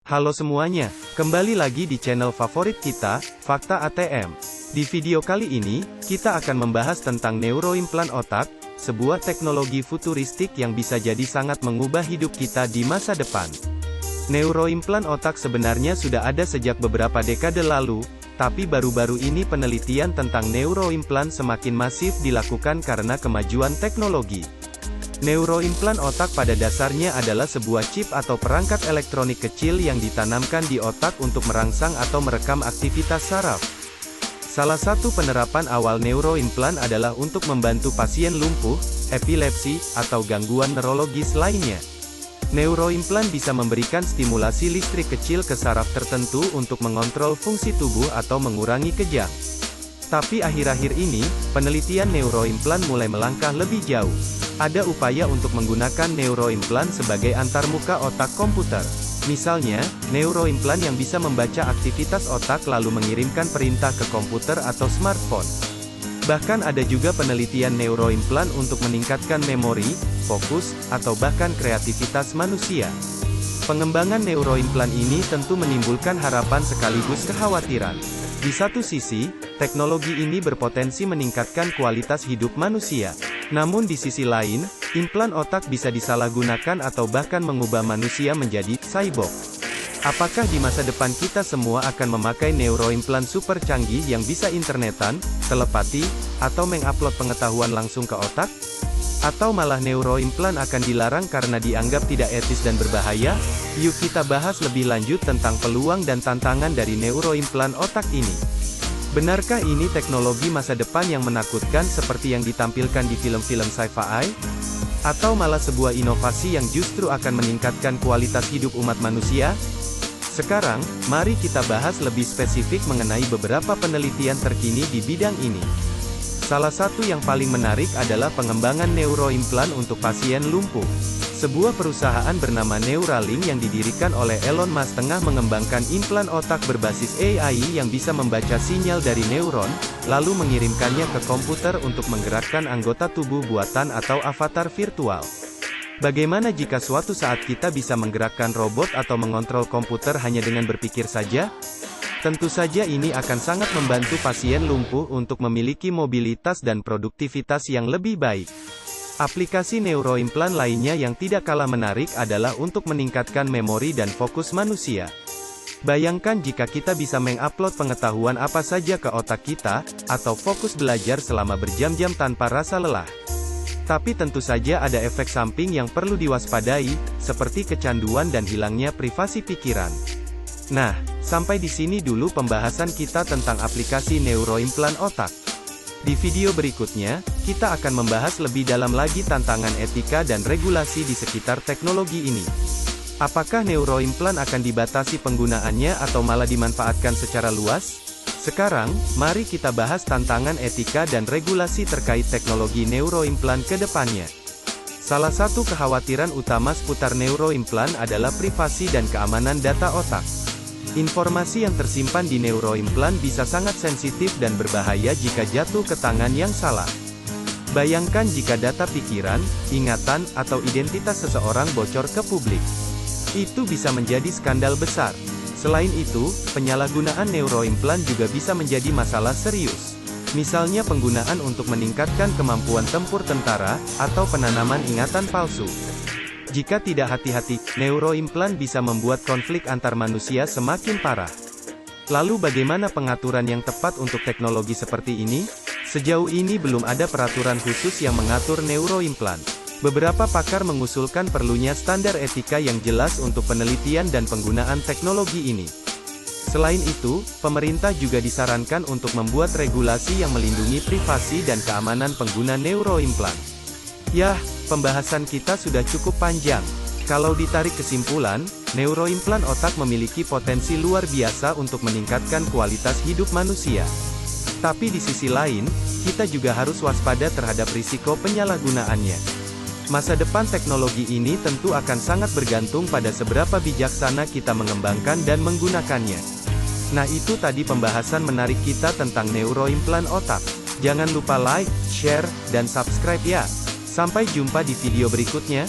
Halo semuanya, kembali lagi di channel favorit kita, Fakta ATM. Di video kali ini, kita akan membahas tentang neuroimplan otak, sebuah teknologi futuristik yang bisa jadi sangat mengubah hidup kita di masa depan. Neuroimplan otak sebenarnya sudah ada sejak beberapa dekade lalu, tapi baru-baru ini penelitian tentang neuroimplan semakin masif dilakukan karena kemajuan teknologi. Neuroimplan otak pada dasarnya adalah sebuah chip atau perangkat elektronik kecil yang ditanamkan di otak untuk merangsang atau merekam aktivitas saraf. Salah satu penerapan awal neuroimplan adalah untuk membantu pasien lumpuh, epilepsi, atau gangguan neurologis lainnya. Neuroimplan bisa memberikan stimulasi listrik kecil ke saraf tertentu untuk mengontrol fungsi tubuh atau mengurangi kejang. Tapi akhir-akhir ini, penelitian neuroimplan mulai melangkah lebih jauh. Ada upaya untuk menggunakan neuroimplan sebagai antarmuka otak komputer. Misalnya, neuroimplan yang bisa membaca aktivitas otak lalu mengirimkan perintah ke komputer atau smartphone. Bahkan ada juga penelitian neuroimplan untuk meningkatkan memori, fokus, atau bahkan kreativitas manusia. Pengembangan neuroimplan ini tentu menimbulkan harapan sekaligus kekhawatiran. Di satu sisi, teknologi ini berpotensi meningkatkan kualitas hidup manusia. Namun di sisi lain, implan otak bisa disalahgunakan atau bahkan mengubah manusia menjadi cyborg. Apakah di masa depan kita semua akan memakai neuroimplan super canggih yang bisa internetan, telepati, atau mengupload pengetahuan langsung ke otak? Atau malah neuroimplan akan dilarang karena dianggap tidak etis dan berbahaya? Yuk kita bahas lebih lanjut tentang peluang dan tantangan dari neuroimplan otak ini. Benarkah ini teknologi masa depan yang menakutkan seperti yang ditampilkan di film-film sci-fi? Atau malah sebuah inovasi yang justru akan meningkatkan kualitas hidup umat manusia? Sekarang, mari kita bahas lebih spesifik mengenai beberapa penelitian terkini di bidang ini. Salah satu yang paling menarik adalah pengembangan neuroimplan untuk pasien lumpuh. Sebuah perusahaan bernama Neuralink yang didirikan oleh Elon Musk tengah mengembangkan implan otak berbasis AI yang bisa membaca sinyal dari neuron, lalu mengirimkannya ke komputer untuk menggerakkan anggota tubuh buatan atau avatar virtual. Bagaimana jika suatu saat kita bisa menggerakkan robot atau mengontrol komputer hanya dengan berpikir saja? Tentu saja ini akan sangat membantu pasien lumpuh untuk memiliki mobilitas dan produktivitas yang lebih baik. Aplikasi neuroimplan lainnya yang tidak kalah menarik adalah untuk meningkatkan memori dan fokus manusia. Bayangkan jika kita bisa mengupload pengetahuan apa saja ke otak kita, atau fokus belajar selama berjam-jam tanpa rasa lelah. Tapi tentu saja ada efek samping yang perlu diwaspadai, seperti kecanduan dan hilangnya privasi pikiran. Nah, sampai di sini dulu pembahasan kita tentang aplikasi neuroimplan otak. Di video berikutnya, kita akan membahas lebih dalam lagi tantangan etika dan regulasi di sekitar teknologi ini. Apakah neuroimplan akan dibatasi penggunaannya atau malah dimanfaatkan secara luas? Sekarang, mari kita bahas tantangan etika dan regulasi terkait teknologi neuroimplan ke depannya. Salah satu kekhawatiran utama seputar neuroimplan adalah privasi dan keamanan data otak. Informasi yang tersimpan di neuroimplan bisa sangat sensitif dan berbahaya jika jatuh ke tangan yang salah. Bayangkan jika data pikiran, ingatan, atau identitas seseorang bocor ke publik. Itu bisa menjadi skandal besar. Selain itu, penyalahgunaan neuroimplan juga bisa menjadi masalah serius. Misalnya penggunaan untuk meningkatkan kemampuan tempur tentara, atau penanaman ingatan palsu. Jika tidak hati-hati, neuroimplan bisa membuat konflik antar manusia semakin parah. Lalu bagaimana pengaturan yang tepat untuk teknologi seperti ini? Sejauh ini belum ada peraturan khusus yang mengatur neuroimplan. Beberapa pakar mengusulkan perlunya standar etika yang jelas untuk penelitian dan penggunaan teknologi ini. Selain itu, pemerintah juga disarankan untuk membuat regulasi yang melindungi privasi dan keamanan pengguna neuroimplan. Yah, pembahasan kita sudah cukup panjang. Kalau ditarik kesimpulan, neuroimplan otak memiliki potensi luar biasa untuk meningkatkan kualitas hidup manusia. Tapi di sisi lain, kita juga harus waspada terhadap risiko penyalahgunaannya. Masa depan teknologi ini tentu akan sangat bergantung pada seberapa bijaksana kita mengembangkan dan menggunakannya. Nah itu tadi pembahasan menarik kita tentang neuroimplan otak. Jangan lupa like, share, dan subscribe ya. Sampai jumpa di video berikutnya.